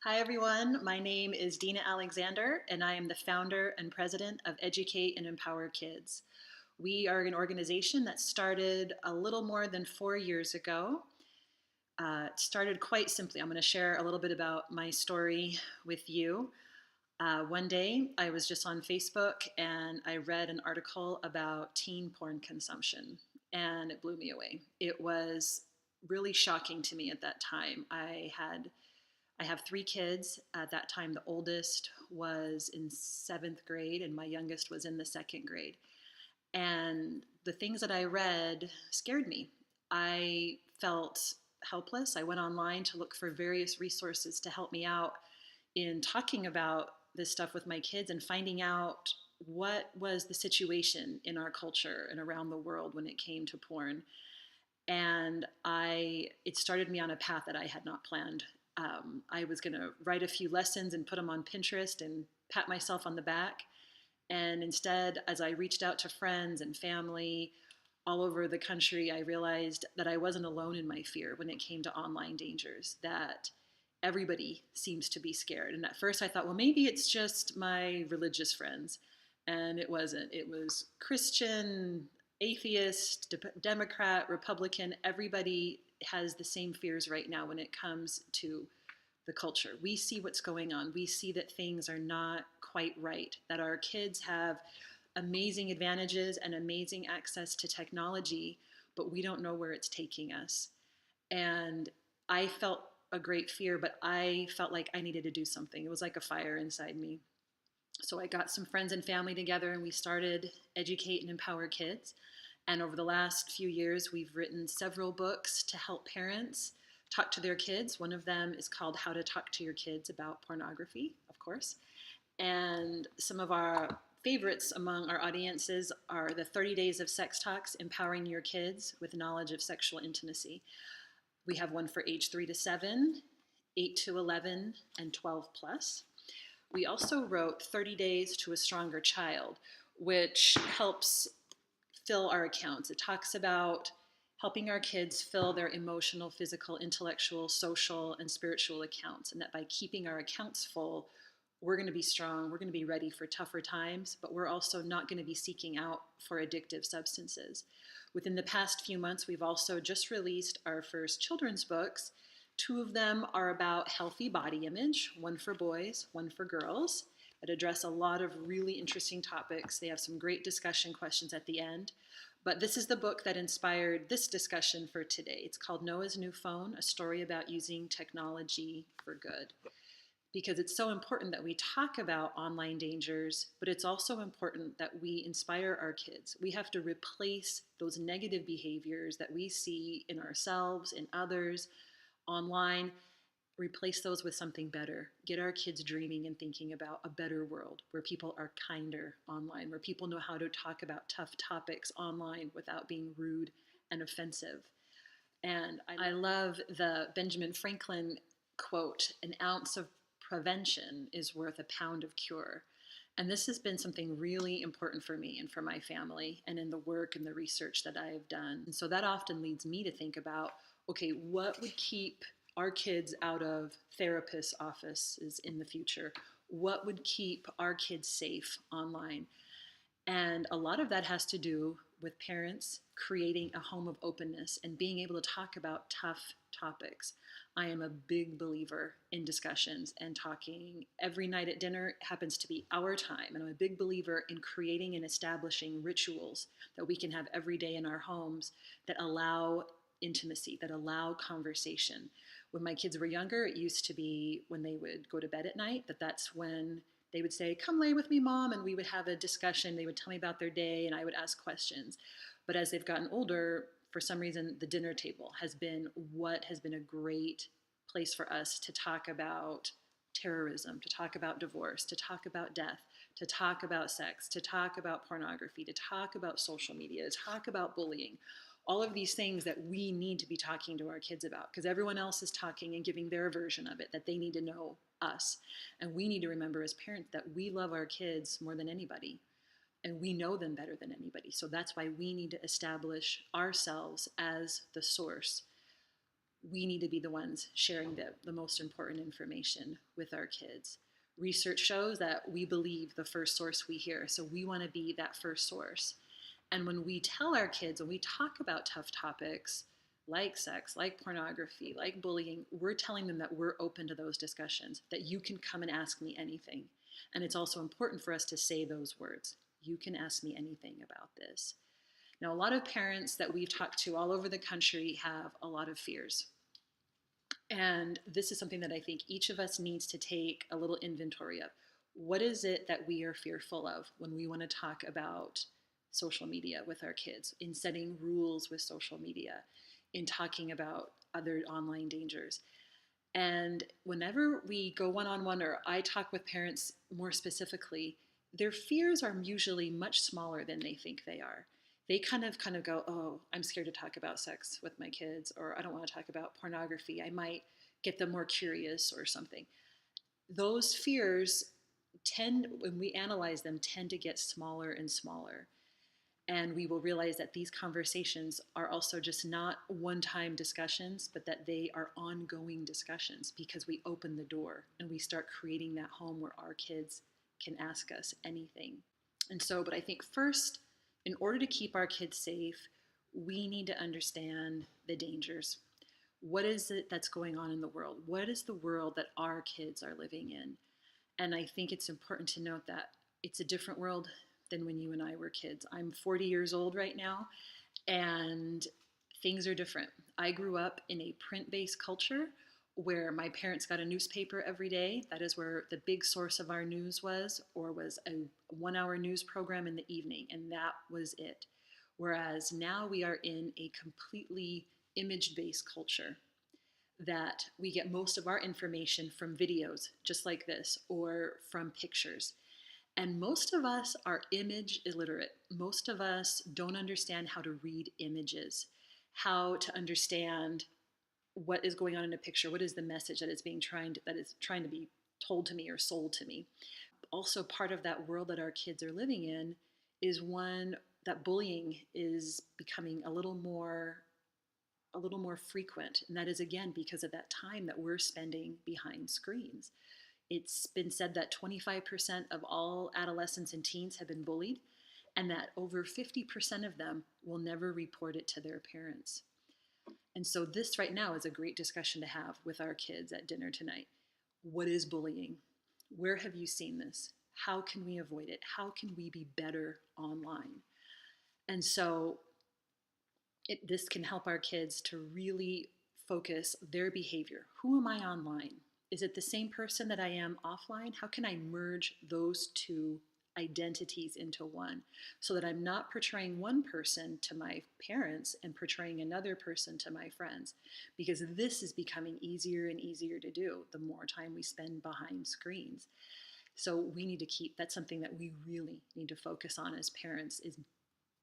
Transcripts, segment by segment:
Hi, everyone. My name is Dina Alexander, and I am the founder and president of Educate and Empower Kids. We are an organization that started a little more than 4 years ago. It started quite simply. I'm going to share a little bit about my story with you. One day, I was just on Facebook and I read an article about teen porn consumption, and it blew me away. It was really shocking to me at that time. I have three kids. At that time, the oldest was in seventh grade, and my youngest was in the second grade. And the things that I read scared me. I felt helpless. I went online to look for various resources to help me out in talking about this stuff with my kids and finding out what was the situation in our culture and around the world when it came to porn. And it started me on a path that I had not planned. I was going to write a few lessons and put them on Pinterest and pat myself on the back. And instead, as I reached out to friends and family all over the country, I realized that I wasn't alone in my fear when it came to online dangers, that everybody seems to be scared. And at first I thought, well, maybe it's just my religious friends. And it wasn't. It was Christian, atheist, Democrat, Republican. Everybody has the same fears right now when it comes to the culture. We see what's going on. We see that things are not quite right, that our kids have amazing advantages and amazing access to technology, but we don't know where it's taking us. And I felt a great fear, but I felt like I needed to do something. It was like a fire inside me. So I got some friends and family together and we started Educate and Empower Kids. And over the last few years, we've written several books to help parents talk to their kids. One of them is called How to Talk to Your Kids About Pornography, of course. And some of our favorites among our audiences are the 30 Days of Sex Talks, Empowering Your Kids with Knowledge of Sexual Intimacy. We have one for age 3 to 7, 8 to 11, and 12 plus. We also wrote 30 Days to a Stronger Child, which helps fill our accounts. It talks about helping our kids fill their emotional, physical, intellectual, social, and spiritual accounts, and that by keeping our accounts full, we're going to be strong, we're going to be ready for tougher times, but we're also not going to be seeking out for addictive substances. Within the past few months, we've also just released our first children's books. Two of them are about healthy body image, one for boys, one for girls, that address a lot of really interesting topics. They have some great discussion questions at the end. But this is the book that inspired this discussion for today. It's called Noah's New Phone, A Story About Using Technology for Good. Because it's so important that we talk about online dangers, but it's also important that we inspire our kids. We have to replace those negative behaviors that we see in ourselves, in others, online, replace those with something better. Get our kids dreaming and thinking about a better world where people are kinder online, where people know how to talk about tough topics online without being rude and offensive. And I love the Benjamin Franklin quote, an ounce of prevention is worth a pound of cure. And this has been something really important for me and for my family and in the work and the research that I have done. And so that often leads me to think about, okay, what would keep our kids out of therapists' offices in the future? What would keep our kids safe online? And a lot of that has to do with parents creating a home of openness and being able to talk about tough topics. I am a big believer in discussions and talking. Every night at dinner happens to be our time. And I'm a big believer in creating and establishing rituals that we can have every day in our homes that allow intimacy, that allow conversation. When my kids were younger, it used to be when they would go to bed at night, that's when they would say, come lay with me, Mom, and we would have a discussion. They would tell me about their day, and I would ask questions. But as they've gotten older, for some reason, the dinner table has been what has been a great place for us to talk about terrorism, to talk about divorce, to talk about death, to talk about sex, to talk about pornography, to talk about social media, to talk about bullying. All of these things that we need to be talking to our kids about because everyone else is talking and giving their version of it, that they need to know us. And we need to remember as parents that we love our kids more than anybody and we know them better than anybody. So that's why we need to establish ourselves as the source. we need to be the ones sharing the most important information with our kids. Research shows that we believe the first source we hear, so we want to be that first source. And when we tell our kids, when we talk about tough topics like sex, like pornography, like bullying, we're telling them that we're open to those discussions, that you can come and ask me anything. And it's also important for us to say those words. You can ask me anything about this. Now, a lot of parents that we've talked to all over the country have a lot of fears. And this is something that I think each of us needs to take a little inventory of. What is it that we are fearful of when we want to talk about social media with our kids, in setting rules with social media, in talking about other online dangers? And whenever we go one-on-one, or I talk with parents more specifically, their fears are usually much smaller than they think they are. They kind of go, oh, I'm scared to talk about sex with my kids, or I don't want to talk about pornography. I might get them more curious or something. Those fears tend, when we analyze them, tend to get smaller and smaller. And we will realize that these conversations are also just not one-time discussions, but that they are ongoing discussions, because we open the door and we start creating that home where our kids can ask us anything. And so, but I think first, in order to keep our kids safe, we need to understand the dangers. What is it that's going on in the world? What is the world that our kids are living in? And I think it's important to note that it's a different world than when you and I were kids. I'm 40 years old right now, and things are different. I grew up in a print-based culture where my parents got a newspaper every day. That is where the big source of our news was, or was a 1-hour news program in the evening, and that was it. Whereas now we are in a completely image-based culture, that we get most of our information from videos just like this, or from pictures. And most of us are image illiterate. Most of us don't understand how to read images, how to understand what is going on in a picture, what is the message that is trying to be told to me or sold to me. Also, part of that world that our kids are living in is one that bullying is becoming a little more frequent, and that is again because of that time that we're spending behind screens. It's been said that 25% of all adolescents and teens have been bullied, and that over 50% of them will never report it to their parents. And so this right now is a great discussion to have with our kids at dinner tonight. What is bullying? Where have you seen this? How can we avoid it? How can we be better online? And so this can help our kids to really focus their behavior. Who am I online? Is it the same person that I am offline? How can I merge those two identities into one, so that I'm not portraying one person to my parents and portraying another person to my friends? Because this is becoming easier and easier to do the more time we spend behind screens. So we need to that's something that we really need to focus on as parents, is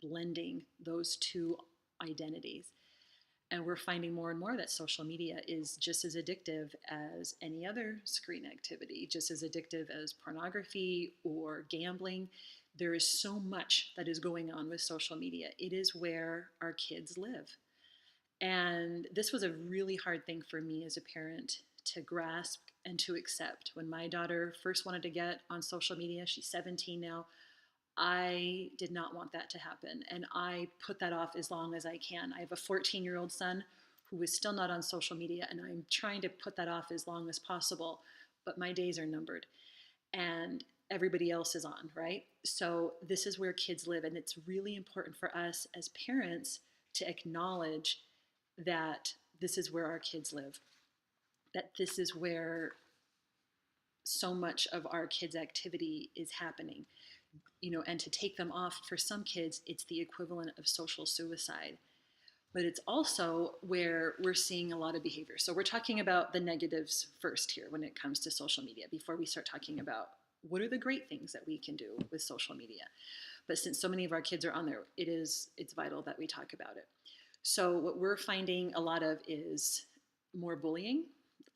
blending those two identities. And we're finding more and more that social media is just as addictive as any other screen activity, just as addictive as pornography or gambling. There is so much that is going on with social media. It is where our kids live. And this was a really hard thing for me as a parent to grasp and to accept. When my daughter first wanted to get on social media, she's 17 now, I did not want that to happen, and I put that off as long as I can. I have a 14-year-old son who is still not on social media, and I'm trying to put that off as long as possible, but my days are numbered, and everybody else is on, right? So this is where kids live, and it's really important for us as parents to acknowledge that this is where our kids live, that this is where so much of our kids' activity is happening. And to take them off, for some kids, it's the equivalent of social suicide. But it's also where we're seeing a lot of behavior. So we're talking about the negatives first here when it comes to social media, before we start talking about what are the great things that we can do with social media. But since so many of our kids are on there, it's vital that we talk about it. So what we're finding a lot of is more bullying,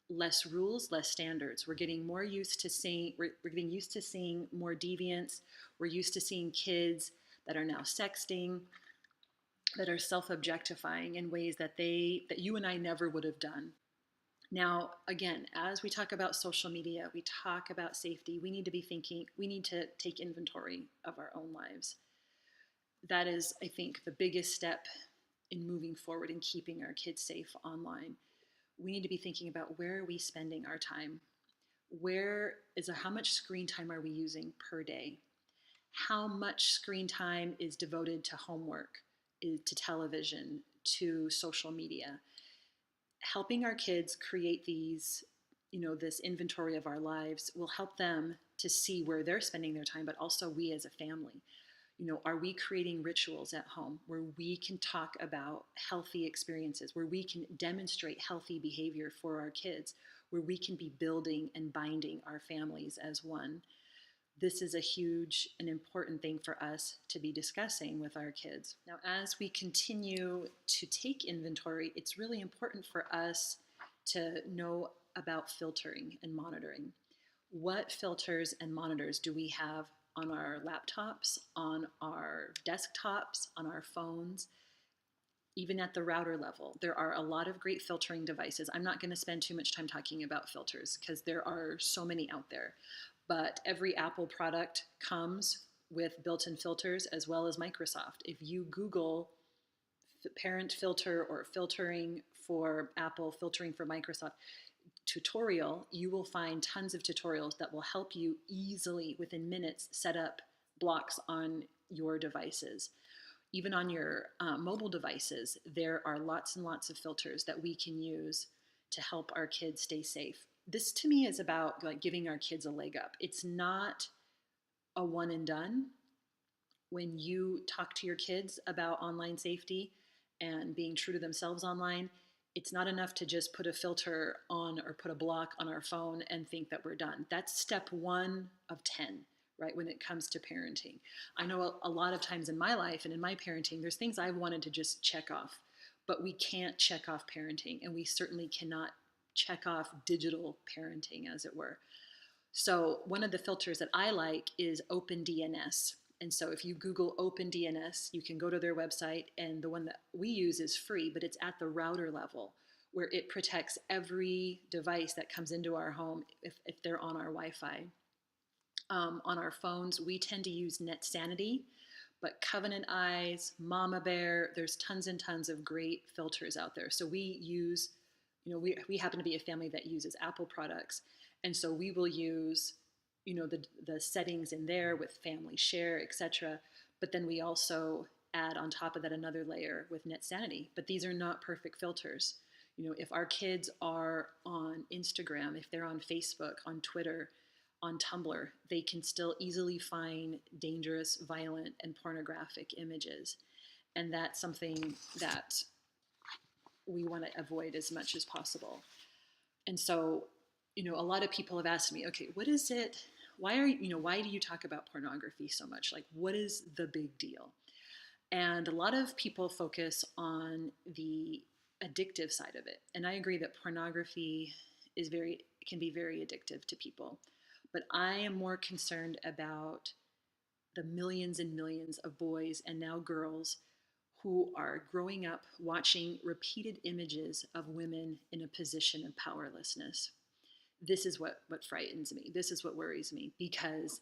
less rules, less standards. We're getting used to seeing more deviance. We're used to seeing kids that are now sexting, that are self-objectifying in ways that you and I never would have done. Now, again, as we talk about social media, we talk about safety, we need to take inventory of our own lives. That is, I think, the biggest step in moving forward and keeping our kids safe online. We need to be thinking about, where are we spending our time? How much screen time are we using per day? How much screen time is devoted to homework, to television, to social media? Helping our kids create this inventory of our lives will help them to see where they're spending their time, but also we as a family. Are we creating rituals at home where we can talk about healthy experiences, where we can demonstrate healthy behavior for our kids, where we can be building and binding our families as one? This is a huge and important thing for us to be discussing with our kids. Now, as we continue to take inventory, it's really important for us to know about filtering and monitoring. What filters and monitors do we have on our laptops, on our desktops, on our phones? Even at the router level, there are a lot of great filtering devices. I'm not going to spend too much time talking about filters because there are so many out there. But every Apple product comes with built-in filters, as well as Microsoft. If you Google parent filter or filtering for Apple, filtering for Microsoft tutorial, you will find tons of tutorials that will help you easily, within minutes, set up blocks on your devices. Even on your mobile devices, there are lots and lots of filters that we can use to help our kids stay safe. This to me is about like giving our kids a leg up. It's not a one and done. When you talk to your kids about online safety and being true to themselves online, it's not enough to just put a filter on or put a block on our phone and think that we're done. That's step 1 of 10, right, when it comes to parenting. I know a lot of times in my life and in my parenting, there's things I've wanted to just check off, but we can't check off parenting, and we certainly cannot check off digital parenting, as it were. So one of the filters that I like is OpenDNS. And so if you Google OpenDNS, you can go to their website, and the one that we use is free, but it's at the router level, where it protects every device that comes into our home if they're on our Wi-Fi. On our phones, we tend to use NetSanity, but Covenant Eyes, Mama Bear, there's tons and tons of great filters out there. So we use, we happen to be a family that uses Apple products. And so we will use, the settings in there with family share, etc. But then we also add on top of that another layer with NetSanity. But these are not perfect filters. If our kids are on Instagram, if they're on Facebook, on Twitter, on Tumblr, they can still easily find dangerous, violent, and pornographic images. And that's something that we want to avoid as much as possible. And so, a lot of people have asked me, okay, what is it? Why do you talk about pornography so much? Like, what is the big deal? And a lot of people focus on the addictive side of it. And I agree that pornography can be very addictive to people. But I am more concerned about the millions and millions of boys and now girls who are growing up watching repeated images of women in a position of powerlessness. This is what frightens me. This is what worries me, because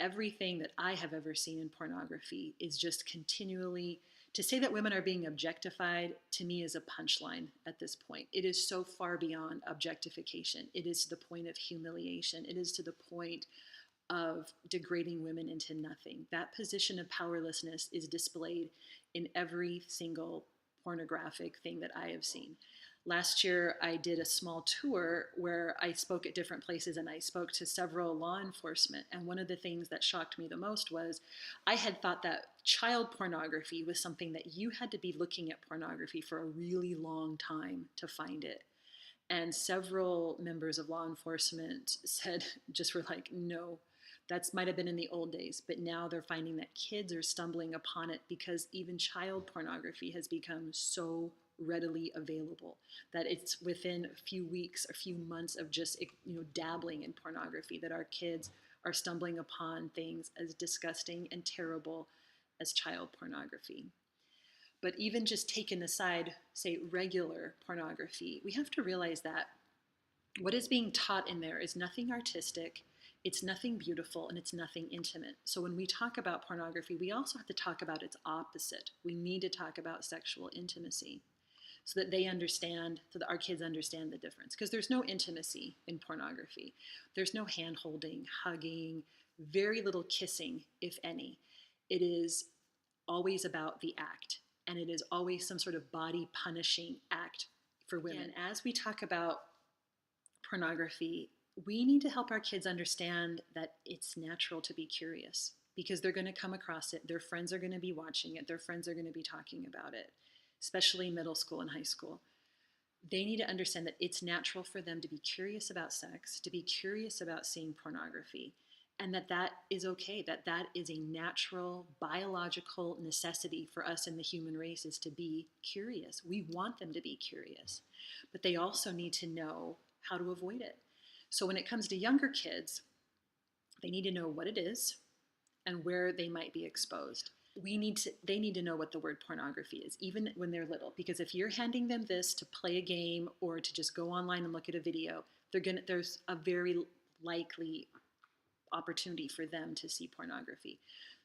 everything that I have ever seen in pornography is just continually, to say that women are being objectified, to me, is a punchline at this point. It is so far beyond objectification. It is to the point of humiliation. It is to the point of degrading women into nothing. That position of powerlessness is displayed in every single pornographic thing that I have seen. Last year, I did a small tour where I spoke at different places, and I spoke to several law enforcement. And one of the things that shocked me the most was I had thought that child pornography was something that you had to be looking at pornography for a really long time to find it. And several members of law enforcement were like, no, that might have been in the old days, but now they're finding that kids are stumbling upon it because even child pornography has become so readily available that it's within a few weeks, a few months of just dabbling in pornography that our kids are stumbling upon things as disgusting and terrible as child pornography. But even just taken aside, say, regular pornography, we have to realize that what is being taught in there is nothing artistic, it's nothing beautiful, and it's nothing intimate. So when we talk about pornography, we also have to talk about its opposite. We need to talk about sexual intimacy so that they understand, so that our kids understand the difference. Because there's no intimacy in pornography. There's no hand holding, hugging, very little kissing, if any. It is always about the act, and it is always some sort of body punishing act for women. And as we talk about pornography, we need to help our kids understand that it's natural to be curious because they're going to come across it. Their friends are going to be watching it. Their friends are going to be talking about it, especially middle school and high school. They need to understand that it's natural for them to be curious about sex, to be curious about seeing pornography, and that is okay, that is a natural biological necessity for us in the human race is to be curious. We want them to be curious, but they also need to know how to avoid it. So when it comes to younger kids, they need to know what it is and where they might be exposed. They need to know what the word pornography is, even when they're little, because if you're handing them this to play a game or to just go online and look at a video, there's a very likely opportunity for them to see pornography.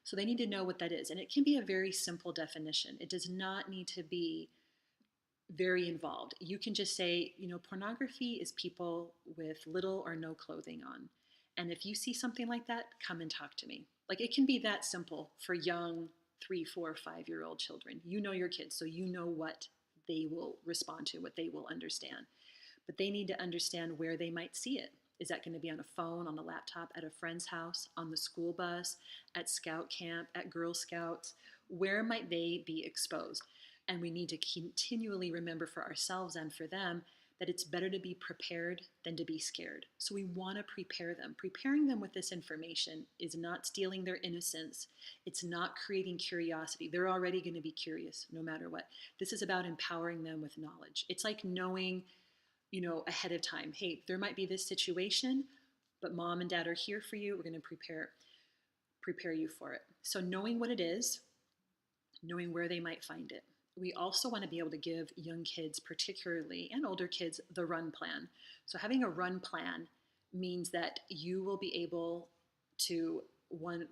So they need to know what that is. And it can be a very simple definition. It does not need to be very involved. You can just say, pornography is people with little or no clothing on. And if you see something like that, come and talk to me. Like, it can be that simple for young 3, 4, 5-year-old children. You know your kids, so you know what they will respond to, what they will understand. But they need to understand where they might see it. Is that going to be on a phone, on a laptop, at a friend's house, on the school bus, at scout camp, at Girl Scouts? Where might they be exposed? And we need to continually remember for ourselves and for them that it's better to be prepared than to be scared. So we want to prepare them. Preparing them with this information is not stealing their innocence. It's not creating curiosity. They're already going to be curious no matter what. This is about empowering them with knowledge. It's like knowing, ahead of time, hey, there might be this situation, but mom and dad are here for you. We're going to prepare you for it. So knowing what it is, knowing where they might find it. We also want to be able to give young kids particularly, and older kids, the run plan. So having a run plan means that you will be able to run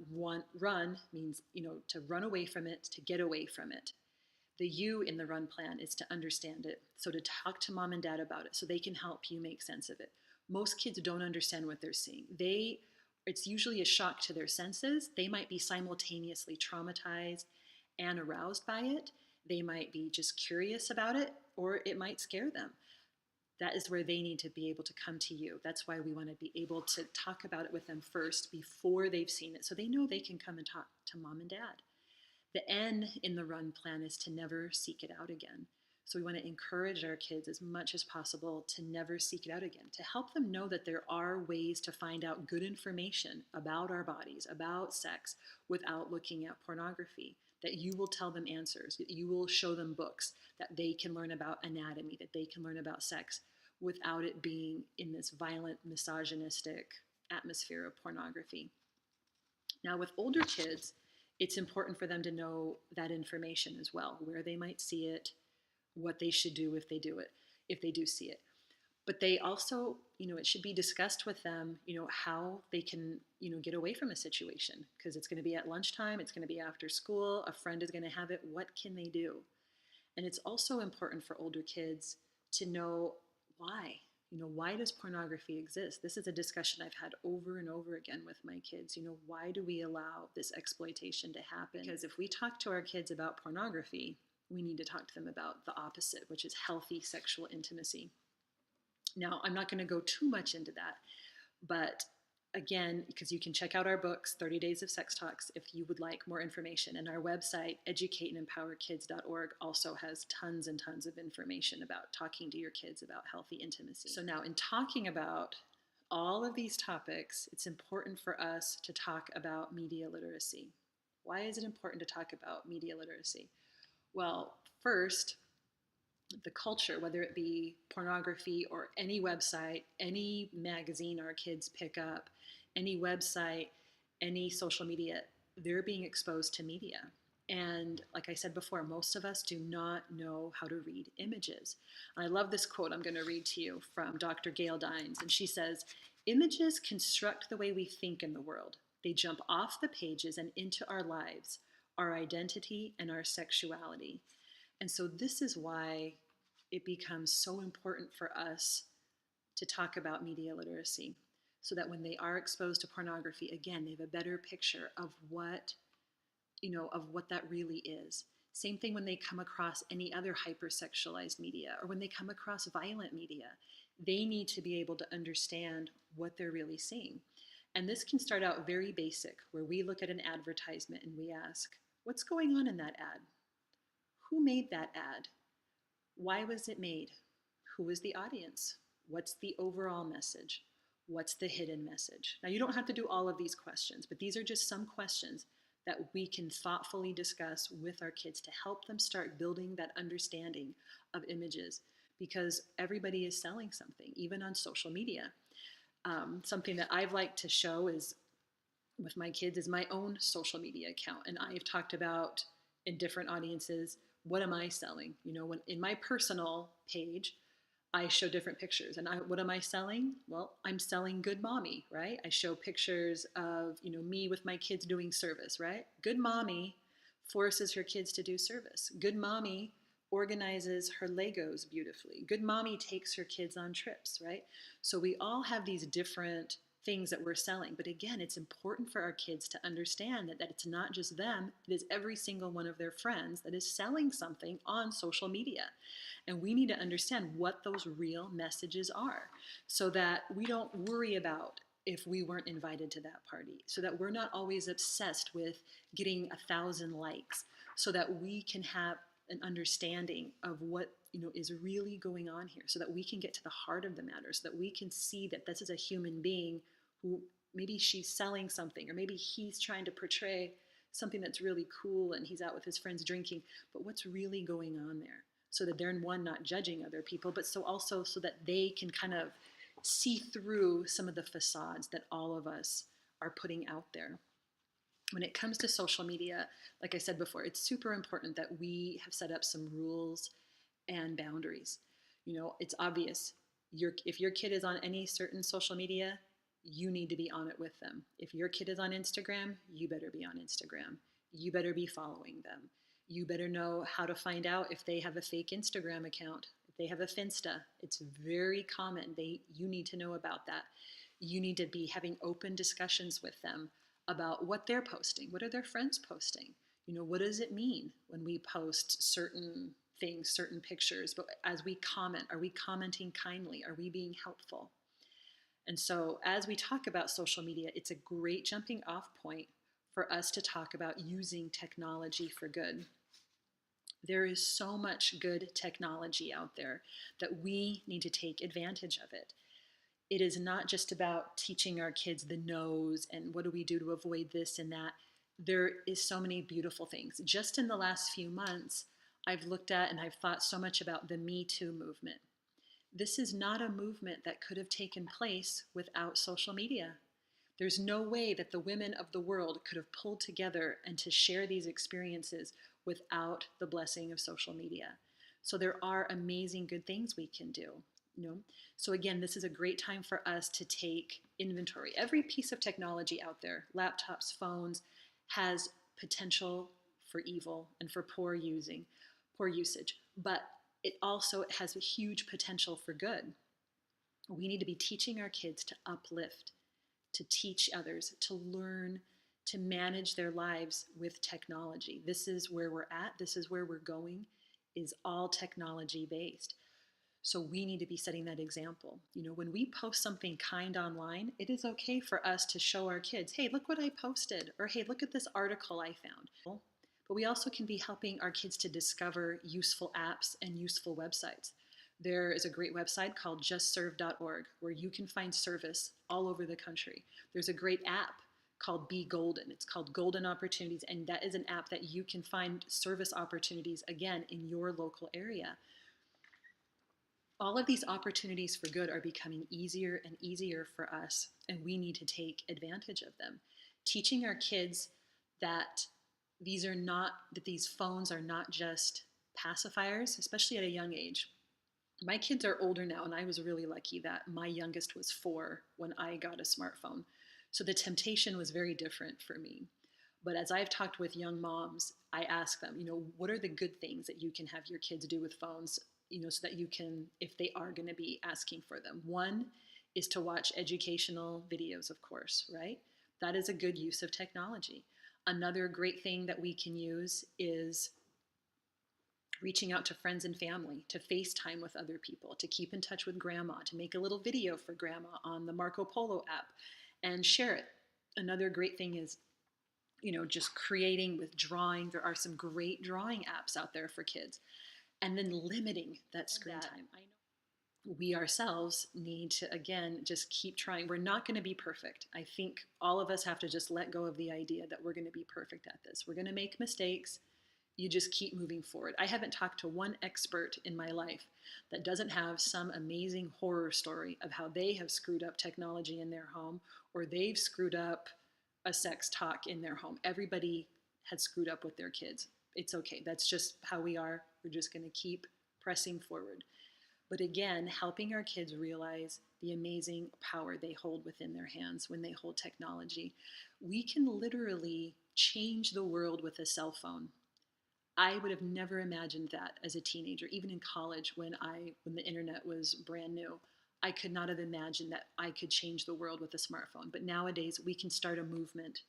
means, to run away from it, to get away from it. The you in the run plan is to understand it. So to talk to mom and dad about it so they can help you make sense of it. Most kids don't understand what they're seeing. It's usually a shock to their senses. They might be simultaneously traumatized and aroused by it. They might be just curious about it, or it might scare them. That is where they need to be able to come to you. That's why we want to be able to talk about it with them first before they've seen it, so they know they can come and talk to mom and dad. The N in the run plan is to never seek it out again. So we want to encourage our kids as much as possible to never seek it out again, to help them know that there are ways to find out good information about our bodies, about sex, without looking at pornography. That you will tell them answers, that you will show them books, that they can learn about anatomy, that they can learn about sex without it being in this violent, misogynistic atmosphere of pornography. Now, with older kids, it's important for them to know that information as well, where they might see it, what they should do if they do see it. But they also, it should be discussed with them, how they can, get away from a situation, because it's going to be at lunchtime, it's going to be after school, a friend is going to have it. What can they do? And it's also important for older kids to know why. Why does pornography exist? This is a discussion I've had over and over again with my kids. Why do we allow this exploitation to happen? Because if we talk to our kids about pornography, we need to talk to them about the opposite, which is healthy sexual intimacy. Now, I'm not going to go too much into that, but again, because you can check out our books, 30 Days of Sex Talks, if you would like more information. And our website, educateandempowerkids.org, also has tons and tons of information about talking to your kids about healthy intimacy. So now, in talking about all of these topics, it's important for us to talk about media literacy. Why is it important to talk about media literacy? Well, first, the culture, whether it be pornography or any website, any magazine our kids pick up, any website, any social media, they're being exposed to media. And like I said before, most of us do not know how to read images. And I love this quote I'm going to read to you from Dr. Gail Dines. And she says, "Images construct the way we think in the world. They jump off the pages and into our lives, our identity, and our sexuality." And so this is why it becomes so important for us to talk about media literacy, so that when they are exposed to pornography, again, they have a better picture of what that really is. Same thing when they come across any other hypersexualized media, or when they come across violent media. They need to be able to understand what they're really seeing. And this can start out very basic, where we look at an advertisement and we ask, what's going on in that ad? Who made that ad? Why was it made? Who is the audience? What's the overall message? What's the hidden message? Now, you don't have to do all of these questions, but these are just some questions that we can thoughtfully discuss with our kids to help them start building that understanding of images, because everybody is selling something, even on social media. Something that I've liked to show is with my kids is my own social media account. And I've talked about in different audiences, what am I selling? When in my personal page, I show different pictures. And what am I selling? Well, I'm selling good mommy, right? I show pictures of, me with my kids doing service, right? Good mommy forces her kids to do service. Good mommy organizes her Legos beautifully. Good mommy takes her kids on trips, right? So we all have these different things that we're selling. But again, it's important for our kids to understand that it's not just them, it is every single one of their friends that is selling something on social media. And we need to understand what those real messages are, so that we don't worry about if we weren't invited to that party, so that we're not always obsessed with getting 1,000 likes, so that we can have an understanding of what is really going on here, so that we can get to the heart of the matter, so that we can see that this is a human being who maybe she's selling something, or maybe he's trying to portray something that's really cool and he's out with his friends drinking, but what's really going on there, so that they're, one, not judging other people, but also so that they can kind of see through some of the facades that all of us are putting out there. When it comes to social media, like I said before, it's super important that we have set up some rules and boundaries. It's obvious. If your kid is on any certain social media, you need to be on it with them. If your kid is on Instagram, you better be on Instagram. You better be following them. You better know how to find out if they have a fake Instagram account, if they have a Finsta. It's very common. You need to know about that. You need to be having open discussions with them about what they're posting. What are their friends posting? What does it mean when we post certain things, certain pictures? But as we comment, are we commenting kindly? Are we being helpful? And so as we talk about social media, it's a great jumping off point for us to talk about using technology for good. There is so much good technology out there that we need to take advantage of it. It is not just about teaching our kids the no's and what do we do to avoid this and that. There is so many beautiful things. Just in the last few months, I've looked at and I've thought so much about the Me Too movement. This is not a movement that could have taken place without social media. There's no way that the women of the world could have pulled together and to share these experiences without the blessing of social media. So there are amazing good things we can do. So again, this is a great time for us to take inventory. Every piece of technology out there, laptops, phones, has potential for evil and for poor usage, but it also has a huge potential for good. We need to be teaching our kids to uplift, to teach others, to learn, to manage their lives with technology. This is where we're at. This is where we're going, is all technology based. So we need to be setting that example. When we post something kind online, it is okay for us to show our kids, hey, look what I posted, or hey, look at this article I found. But we also can be helping our kids to discover useful apps and useful websites. There is a great website called justserve.org where you can find service all over the country. There's a great app called Be Golden. It's called Golden Opportunities, and that is an app that you can find service opportunities, again, in your local area. All of these opportunities for good are becoming easier and easier for us, and we need to take advantage of them. Teaching our kids that these phones are not just pacifiers, especially at a young age. My kids are older now, and I was really lucky that my youngest was 4 when I got a smartphone. So the temptation was very different for me. But as I've talked with young moms, I ask them, what are the good things that you can have your kids do with phones, so that you can, if they are going to be asking for them. One is to watch educational videos, of course, right? That is a good use of technology. Another great thing that we can use is reaching out to friends and family, to FaceTime with other people, to keep in touch with grandma, to make a little video for grandma on the Marco Polo app and share it. Another great thing is, just creating with drawing. There are some great drawing apps out there for kids. And then limiting that screen time. I know we ourselves need to, again, just keep trying. We're not going to be perfect. I think all of us have to just let go of the idea that we're going to be perfect at this. We're going to make mistakes. You just keep moving forward. I haven't talked to one expert in my life that doesn't have some amazing horror story of how they have screwed up technology in their home, or they've screwed up a sex talk in their home. Everybody had screwed up with their kids. It's okay. That's just how we are. We're just going to keep pressing forward. But again, helping our kids realize the amazing power they hold within their hands when they hold technology. We can literally change the world with a cell phone. I would have never imagined that as a teenager, even in college when the internet was brand new. I could not have imagined that I could change the world with a smartphone. But nowadays, we can start a movement.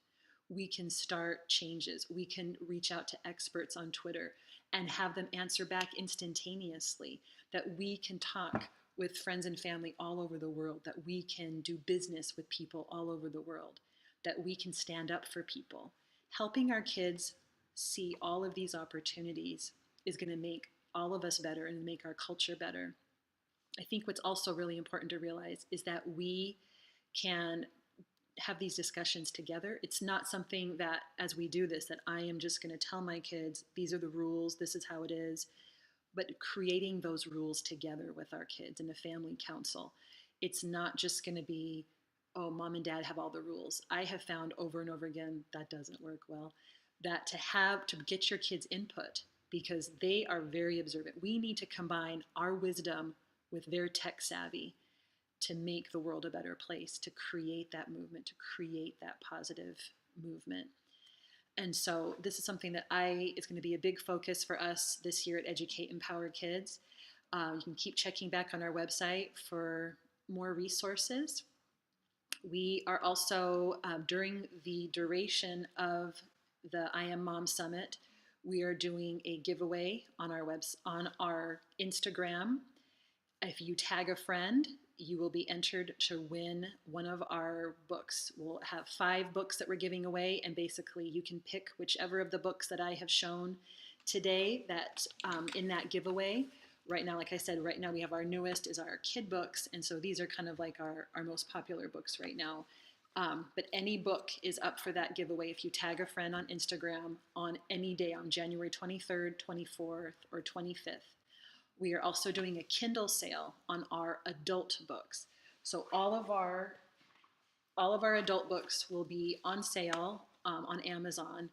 We can start changes. We can reach out to experts on Twitter and have them answer back instantaneously. That we can talk with friends and family all over the world. That we can do business with people all over the world. That we can stand up for people. Helping our kids see all of these opportunities is going to make all of us better and make our culture better. I think what's also really important to realize is that we can have these discussions together. It's not something that as we do this, that I am just going to tell my kids, these are the rules, this is how it is, but creating those rules together with our kids in a family council. It's not just going to be, oh, mom and dad have all the rules. I have found over and over again that doesn't work well. That to get your kids' input, because they are very observant. We need to combine our wisdom with their tech savvy to make the world a better place, to create that movement, to create that positive movement. And so this is something that it's going to be a big focus for us this year at Educate Empower Kids. You can keep checking back on our website for more resources. We are also, during the duration of the I Am Mom Summit, we are doing a giveaway on our Instagram. If you tag a friend, you will be entered to win one of our books. We'll have 5 books that we're giving away, and basically you can pick whichever of the books that I have shown today that in that giveaway. Right now, like I said, right now we have our newest is our kid books, and so these are kind of like our most popular books right now. But any book is up for that giveaway if you tag a friend on Instagram on any day on January 23rd, 24th, or 25th. We are also doing a Kindle sale on our adult books. So all of our adult books will be on sale on Amazon,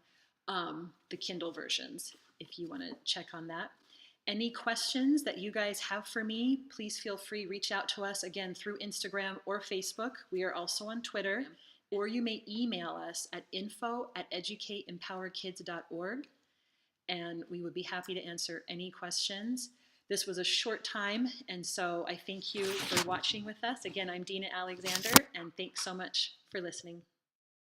the Kindle versions, if you want to check on that. Any questions that you guys have for me, please feel free, reach out to us again through Instagram or Facebook. We are also on Twitter, or you may email us at info@educateempowerkids.org, and we would be happy to answer any questions. This was a short time, and so I thank you for watching with us. Again, I'm Dina Alexander, and thanks so much for listening.